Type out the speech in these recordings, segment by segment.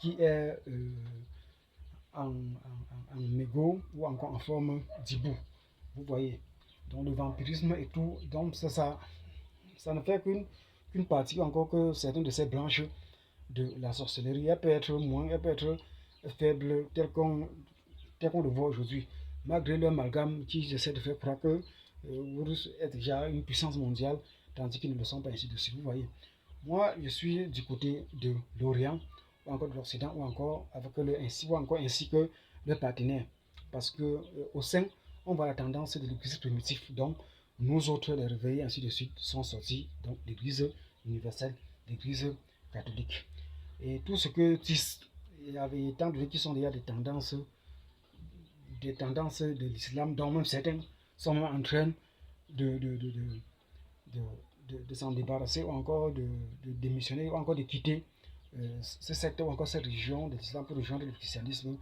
qui est en mégot ou encore en forme d'hibou. Vous voyez. Donc le vampirisme et tout, donc ça ne fait qu'une partie encore que certaines de ces branches de la sorcellerie. Elle peut être moins, elle peut être faible, tel qu'on le voit aujourd'hui. Malgré l'amalgame qui essaie de faire croire que Horus est déjà une puissance mondiale, tandis qu'ils ne le sont pas ainsi de suite. Vous voyez. Moi, je suis du côté de l'Orient, ou encore de l'Occident, ou encore avec ainsi que le partenaire. Parce que au sein, on voit la tendance de l'église primitive. Donc, nous autres, les réveillés, ainsi de suite, sont sortis. Donc, l'église universelle, l'église catholique. Et tout ce que il y avait étant donné qu'ils sont déjà des tendances de l'islam, dont même certains sont même en train de, de, de, de, de s'en débarrasser ou encore de démissionner ou encore de quitter ce secteur ou encore cette religion de l'islam pour rejoindre le christianisme.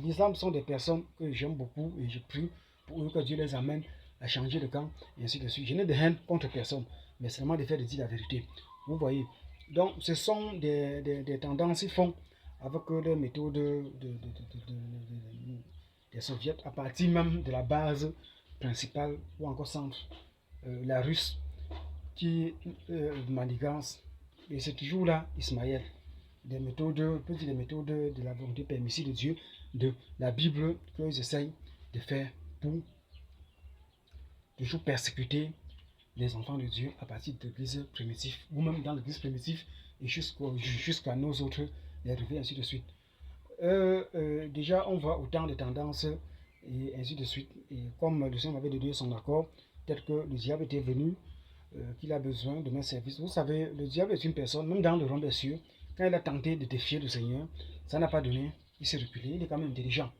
L'islam sont des personnes que j'aime beaucoup et je prie pour eux que Dieu les amène à changer de camp et ainsi de suite. Je n'ai de haine contre personne, mais seulement de faire de dire la vérité. Vous voyez. Donc ce sont des tendances qui font avec les méthodes des soviets à partir même de la base principale ou encore centre, la russe qui manigance. Et c'est toujours là, Ismaël. Des méthodes, des méthodes de la volonté permissive de Dieu, de la Bible qu'ils essayent de faire pour toujours persécuter les enfants de Dieu à partir de l'église primitive, ou même dans l'église primitive, et jusqu'à nos autres, les réveils, ainsi de suite. Déjà, on voit autant de tendances, et ainsi de suite. Et comme le Seigneur m'avait donné son accord, peut-être que le diable était venu, qu'il a besoin de mes services. Vous savez, le diable est une personne, même dans le royaume des cieux, quand il a tenté de défier le Seigneur, ça n'a pas donné, il s'est reculé, il est quand même intelligent.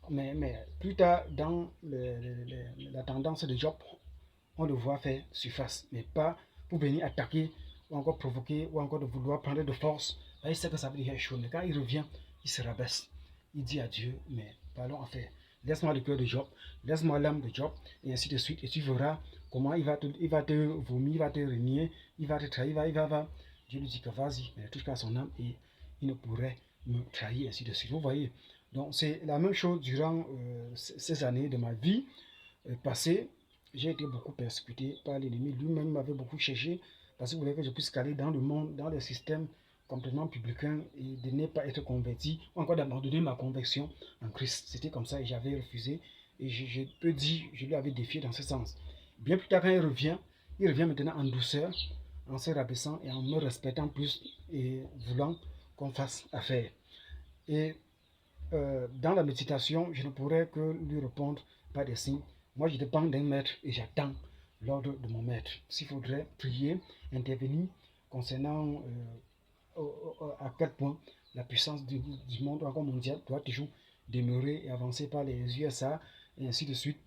Mais plus tard, dans la tendance de Job, on le voit faire surface, mais pas pour venir attaquer ou encore provoquer ou encore de vouloir prendre de force. Il sait que ça veut dire chaud, mais quand il revient, il se rabaisse. Il dit à Dieu, mais parlons en fait. Laisse-moi le cœur de Job, laisse-moi l'âme de Job, et ainsi de suite. Et tu verras comment il va te vomir, il va te renier, il va te trahir, il va. Dieu lui dit que vas-y, mais ne touche pas à son âme et il ne pourrait me trahir, ainsi de suite. Vous voyez. Donc c'est la même chose durant ces années de ma vie passée. J'ai été beaucoup persécuté par l'ennemi. Lui-même m'avait beaucoup cherché parce qu'il voulait que je puisse caler dans le monde, dans les systèmes complètement publicains et de ne pas être converti ou encore d'abandonner ma conversion en Christ. C'était comme ça et j'avais refusé. Et je peux dire, je lui avais défié dans ce sens. Bien plus tard, quand il revient maintenant en douceur, en se rabaissant et en me respectant plus et voulant qu'on fasse affaire. Et dans la méditation, je ne pourrais que lui répondre par des signes. Moi, je dépends d'un maître et j'attends l'ordre de mon maître. S'il faudrait prier, intervenir concernant à quel point la puissance du monde encore mondial doit toujours demeurer et avancer par les USA et ainsi de suite,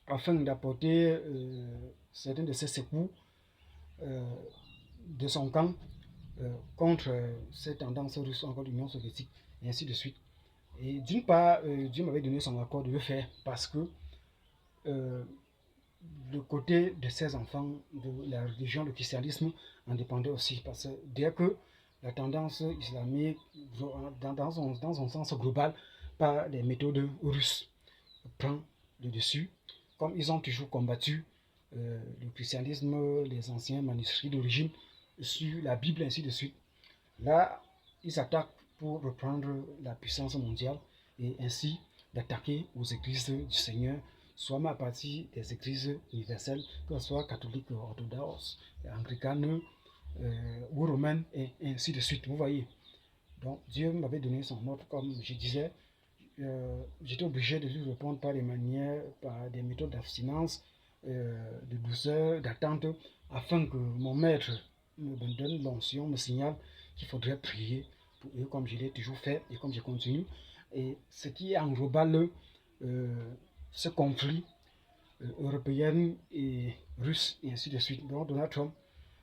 afin d'apporter certains de ces secours de son camp contre ces tendances russes encore de l'Union soviétique et ainsi de suite. Et d'une part, Dieu m'avait donné son accord de le faire parce que le côté de ses enfants, de la religion, le christianisme, en dépendait aussi. Parce que dès que la tendance islamique, dans son sens global, par les méthodes russes, prend le dessus, comme ils ont toujours combattu le christianisme, les anciens manuscrits d'origine, sur la Bible, ainsi de suite. Là, ils s'attaquent pour reprendre la puissance mondiale et ainsi d'attaquer aux églises du Seigneur, soit à partir des églises universelles, que ce soit catholiques, orthodoxes, anglicanes ou romaines, et ainsi de suite. Vous voyez. Donc, Dieu m'avait donné son ordre, comme je disais. J'étais obligé de lui répondre par des manières, par des méthodes d'abstinence, de douceur, d'attente, afin que mon maître me donne l'onction, me signale qu'il faudrait prier pour eux, comme je l'ai toujours fait et comme je continue. Et ce qui engloba ce conflit européen et russe, et ainsi de suite. Donc Donald Trump,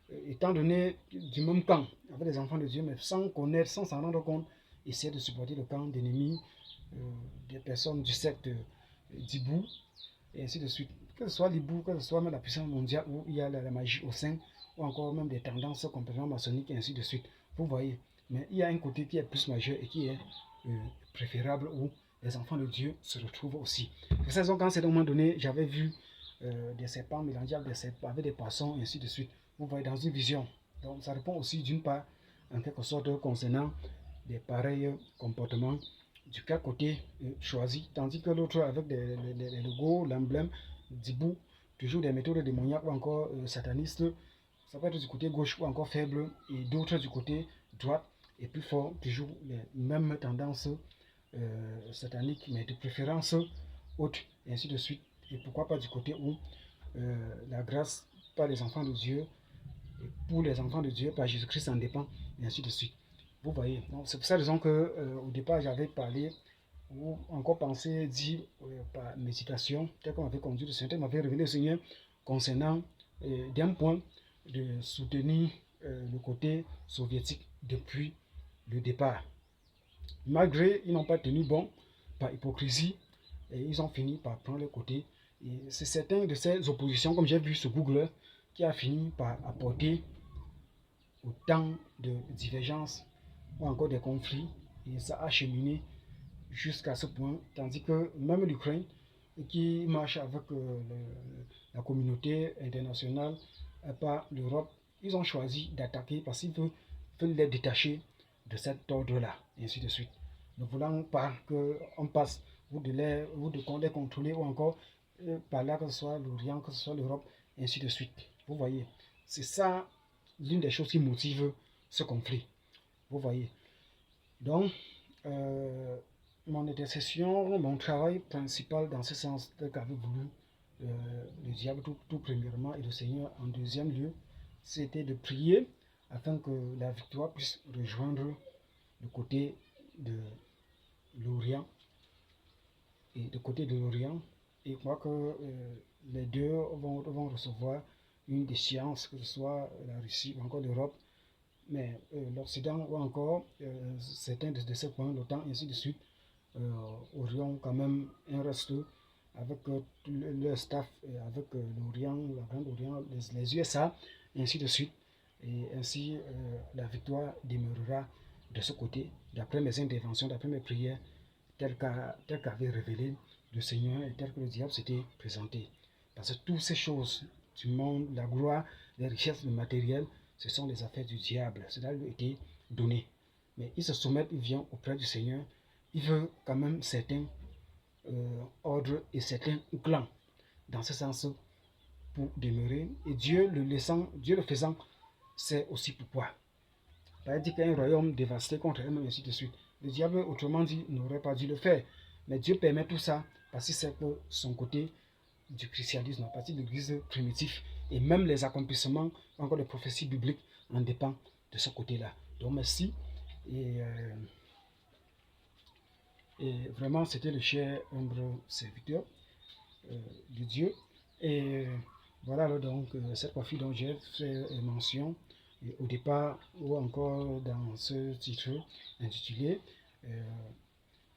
étant donné du même camp, avec les enfants de Dieu, mais sans connaître, sans s'en rendre compte, essaie de supporter le camp d'ennemis, des personnes du secte d'Ibou, et ainsi de suite. Que ce soit l'Ibou, que ce soit même la puissance mondiale où il y a la magie au sein, ou encore même des tendances complètement maçonniques, et ainsi de suite. Vous voyez. Mais il y a un côté qui est plus majeur et qui est préférable où les enfants de Dieu se retrouvent aussi. C'est pour cette raison, quand c'est à un moment donné, j'avais vu des serpents mélangés avec des poissons, et ainsi de suite. Vous voyez, dans une vision. Donc, ça répond aussi, d'une part, en quelque sorte, concernant des pareils comportements, du quel côté choisi, tandis que l'autre, avec les logos, l'emblème, Dibou, toujours des méthodes démoniaques ou encore satanistes, ça peut être du côté gauche ou encore faible, et d'autres du côté droit, et plus fort, toujours les mêmes tendances sataniques, mais de préférence haute, et ainsi de suite. Et pourquoi pas du côté où la grâce par les enfants de Dieu, et pour les enfants de Dieu, par Jésus-Christ en dépend, et ainsi de suite. Vous voyez, c'est pour ça raison que au départ j'avais parlé ou encore pensé, dit par méditation, tel qu'on m'avait conduit, le Seigneur m'avait révélé le Seigneur concernant d'un point de soutenir le côté soviétique depuis le départ. Malgré, ils n'ont pas tenu bon par hypocrisie et ils ont fini par prendre le côté. Et c'est certaines de ces oppositions, comme j'ai vu sur Google, qui a fini par apporter autant de divergences ou encore des conflits. Et ça a cheminé jusqu'à ce point, tandis que même l'Ukraine, qui marche avec la communauté internationale, pas l'Europe, ils ont choisi d'attaquer parce qu'ils veulent les détacher de cet ordre-là, et ainsi de suite. Ne voulant pas qu'on passe ou de les contrôler ou encore par là, que ce soit l'Orient, que ce soit l'Europe, et ainsi de suite. Vous voyez, c'est ça l'une des choses qui motive ce conflit. Vous voyez. Donc, mon intercession, mon travail principal dans ce sens, qu'avait voulu le diable tout premièrement et le Seigneur en deuxième lieu, c'était de prier afin que la victoire puisse rejoindre le côté de l'Orient et de côté de l'Orient. Et je crois que les deux vont recevoir une déchéance, que ce soit la Russie ou encore l'Europe, mais l'Occident ou encore certains de ces points, l'OTAN, et ainsi de suite, aurions quand même un reste avec le staff, avec l'Orient, la Grande Orient, les USA, et ainsi de suite. Et ainsi, la victoire demeurera de ce côté, d'après mes interventions, d'après mes prières, telles qu'avait révélé le Seigneur et tel que le diable s'était présenté. Parce que toutes ces choses du monde, la gloire, les richesses, le matériel, ce sont les affaires du diable. Cela lui a été donné. Mais il se soumet, il vient auprès du Seigneur. Il veut quand même certains ordres et certains clans dans ce sens pour demeurer. Et Dieu le laissant, Dieu le faisant, c'est aussi pourquoi. Il dit qu'un royaume dévasté contre elle-même, ainsi de suite. Le diable, autrement dit, n'aurait pas dû le faire. Mais Dieu permet tout ça parce que c'est que son côté du christianisme, à partir de l'église primitive, et même les accomplissements, encore les prophéties bibliques, en dépendent de ce côté-là. Donc merci. Et vraiment, c'était le cher, humble serviteur de Dieu. Et voilà donc cette partie dont j'ai fait mention au départ ou encore dans ce titre intitulé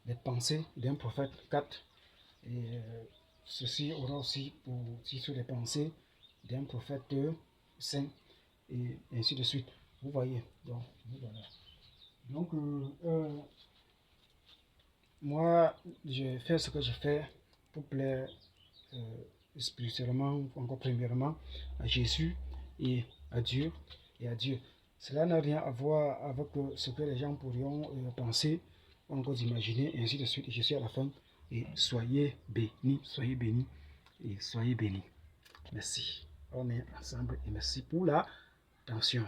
Les pensées d'un prophète 4. Et ceci aura aussi pour titre les pensées d'un prophète saint et ainsi de suite. Vous voyez. Donc, voilà. Donc, moi, je fais ce que je fais pour plaire spirituellement, encore premièrement, à Jésus et à Dieu. Cela n'a rien à voir avec ce que les gens pourrions penser, ou encore imaginer, et ainsi de suite. Et je suis à la fin. Et soyez bénis, et soyez bénis. Merci. On est ensemble et merci pour l'attention.